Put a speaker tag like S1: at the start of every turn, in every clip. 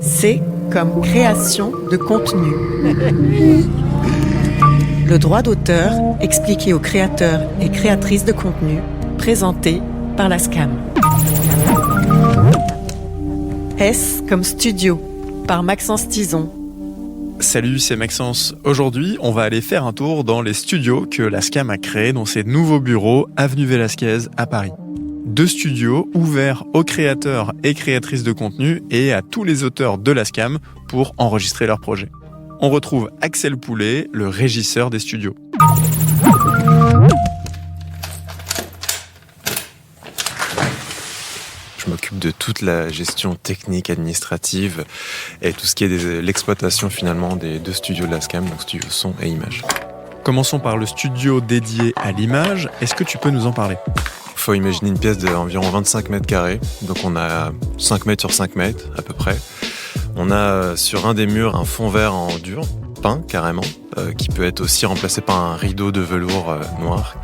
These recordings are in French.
S1: C comme création de contenu. Le droit d'auteur expliqué aux créateurs et créatrices de contenu, présenté par la SCAM. S comme studio, par Maxence Tison.
S2: Salut, c'est Maxence. Aujourd'hui, on va aller faire un tour dans les studios que la SCAM a créés dans ses nouveaux bureaux, avenue Velasquez, à Paris. 2 studios ouverts aux créateurs et créatrices de contenu et à tous les auteurs de la SCAM pour enregistrer leurs projets. On retrouve Axel Poulet, le régisseur des studios.
S3: Je m'occupe de toute la gestion technique, administrative et tout ce qui est l'exploitation finalement des 2 studios de la SCAM, donc studio son et image.
S2: Commençons par le studio dédié à l'image. Est-ce que tu peux nous en parler ?
S3: Il faut imaginer une pièce d'environ 25 mètres carrés, donc on a 5 mètres sur 5 mètres à peu près. On a sur un des murs un fond vert en dur, peint carrément, qui peut être aussi remplacé par un rideau de velours noir.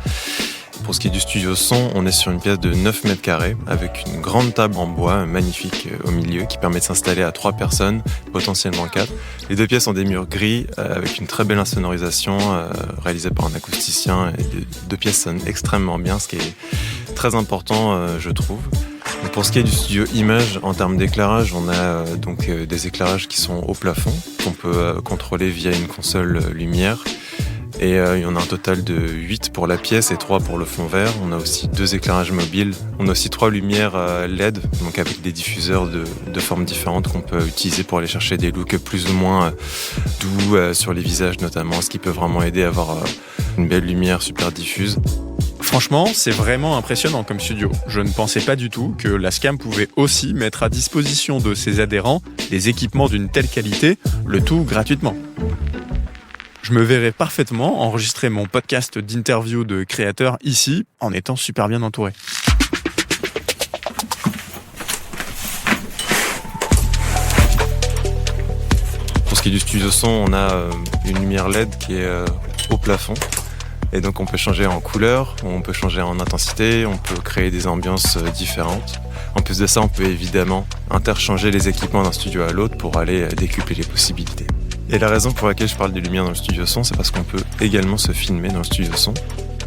S3: Pour ce qui est du studio son, on est sur une pièce de 9 mètres carrés avec une grande table en bois magnifique au milieu qui permet de s'installer à 3 personnes, potentiellement 4. Les 2 pièces ont des murs gris avec une très belle insonorisation réalisée par un acousticien. Et les 2 pièces sonnent extrêmement bien, ce qui est très important je trouve. Et pour ce qui est du studio image, en termes d'éclairage, on a des éclairages qui sont au plafond, qu'on peut contrôler via une console lumière. Et il y en a un total de 8 pour la pièce et 3 pour le fond vert. On a aussi 2 éclairages mobiles. On a aussi 3 lumières LED, donc avec des diffuseurs de formes différentes qu'on peut utiliser pour aller chercher des looks plus ou moins doux sur les visages notamment, ce qui peut vraiment aider à avoir une belle lumière super diffuse.
S2: Franchement, c'est vraiment impressionnant comme studio. Je ne pensais pas du tout que la SCAM pouvait aussi mettre à disposition de ses adhérents des équipements d'une telle qualité, le tout gratuitement. Je me verrais parfaitement enregistrer mon podcast d'interview de créateurs ici, en étant super bien entouré.
S3: Pour ce qui est du studio son, on a une lumière LED qui est au plafond. Et donc on peut changer en couleur, on peut changer en intensité, on peut créer des ambiances différentes. En plus de ça, on peut évidemment interchanger les équipements d'un studio à l'autre pour aller décupler les possibilités. Et la raison pour laquelle je parle des lumières dans le studio son, c'est parce qu'on peut également se filmer dans le studio son.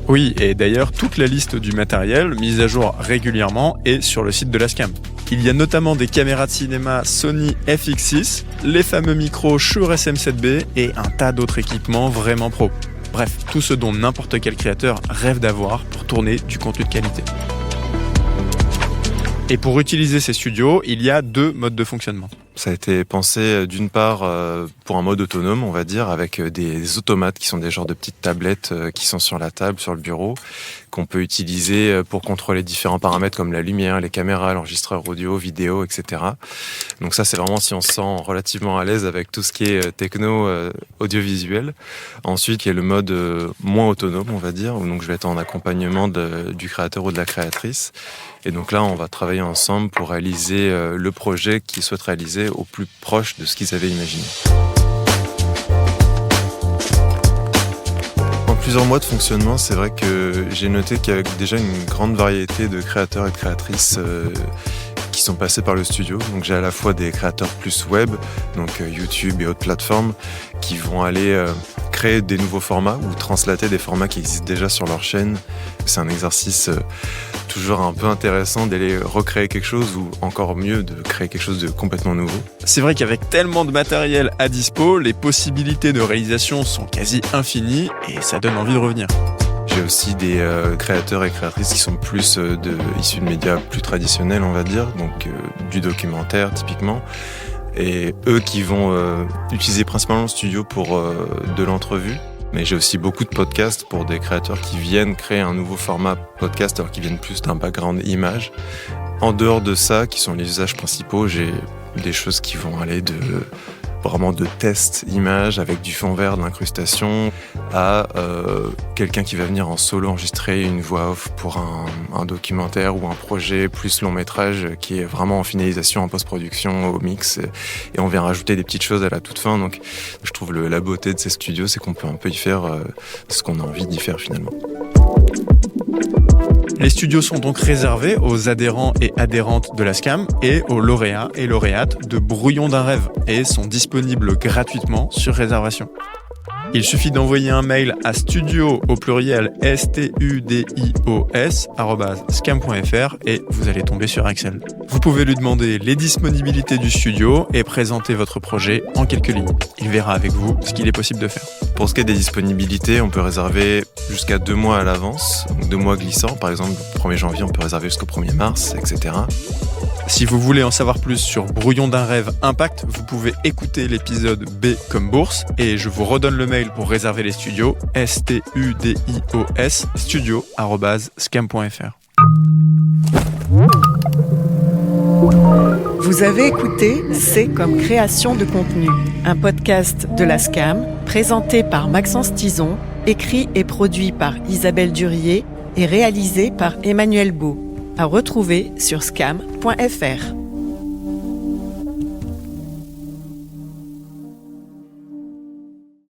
S2: Oui, et d'ailleurs, toute la liste du matériel, mise à jour régulièrement, est sur le site de la SCAM. Il y a notamment des caméras de cinéma Sony FX6, les fameux micros Shure SM7B et un tas d'autres équipements vraiment pro. Bref, tout ce dont n'importe quel créateur rêve d'avoir pour tourner du contenu de qualité. Et pour utiliser ces studios, il y a 2 modes de fonctionnement.
S3: Ça a été pensé d'une part pour un mode autonome, on va dire, avec des automates qui sont des genres de petites tablettes qui sont sur la table, sur le bureau, qu'on peut utiliser pour contrôler différents paramètres comme la lumière, les caméras, l'enregistreur audio, vidéo, etc. Donc ça, c'est vraiment si on se sent relativement à l'aise avec tout ce qui est techno, audiovisuel. Ensuite, il y a le mode moins autonome, on va dire, où donc je vais être en accompagnement du créateur ou de la créatrice. Et donc là, on va travailler ensemble pour réaliser le projet qu'ils souhaitent réaliser au plus proche de ce qu'ils avaient imaginé. En plusieurs mois de fonctionnement, c'est vrai que j'ai noté qu'il y avait déjà une grande variété de créateurs et de créatrices qui sont passés par le studio. Donc j'ai à la fois des créateurs plus web, donc YouTube et autres plateformes, qui vont aller créer des nouveaux formats ou translater des formats qui existent déjà sur leur chaîne. C'est un exercice toujours un peu intéressant d'aller recréer quelque chose ou encore mieux de créer quelque chose de complètement nouveau.
S2: C'est vrai qu'avec tellement de matériel à dispo, les possibilités de réalisation sont quasi infinies et ça donne envie de revenir.
S3: J'ai aussi des créateurs et créatrices qui sont plus issus de médias plus traditionnels, on va dire, donc du documentaire typiquement. Et eux qui vont utiliser principalement le studio pour de l'entrevue. Mais j'ai aussi beaucoup de podcasts pour des créateurs qui viennent créer un nouveau format podcast alors qu'ils viennent plus d'un background image. En dehors de ça, qui sont les usages principaux, j'ai des choses qui vont aller de vraiment de tests images avec du fond vert, de l'incrustation, à quelqu'un qui va venir en solo enregistrer une voix off pour un documentaire ou un projet plus long métrage qui est vraiment en finalisation, en post-production, au mix. Et on vient rajouter des petites choses à la toute fin. Donc je trouve la beauté de ces studios, c'est qu'on peut un peu y faire ce qu'on a envie d'y faire finalement.
S2: Les studios sont donc réservés aux adhérents et adhérentes de la SCAM et aux lauréats et lauréates de Brouillon d'un rêve et sont disponibles gratuitement sur réservation. Il suffit d'envoyer un mail à studio au pluriel studios @scam.fr et vous allez tomber sur Axel. Vous pouvez lui demander les disponibilités du studio et présenter votre projet en quelques lignes. Il verra avec vous ce qu'il est possible de faire.
S3: Pour ce qui est des disponibilités, on peut réserver jusqu'à 2 mois à l'avance, donc 2 mois glissants. Par exemple, le 1er janvier, on peut réserver jusqu'au 1er mars, etc.
S2: Si vous voulez en savoir plus sur Brouillon d'un rêve Impact, vous pouvez écouter l'épisode B comme bourse et je vous redonne le mail pour réserver les studios studios studio@scam.fr.
S1: Vous avez écouté C'est comme création de contenu, un podcast de la SCAM présenté par Maxence Tison, écrit et produit par Isabelle Durier et réalisé par Emmanuel Beau. À retrouver sur scam.fr.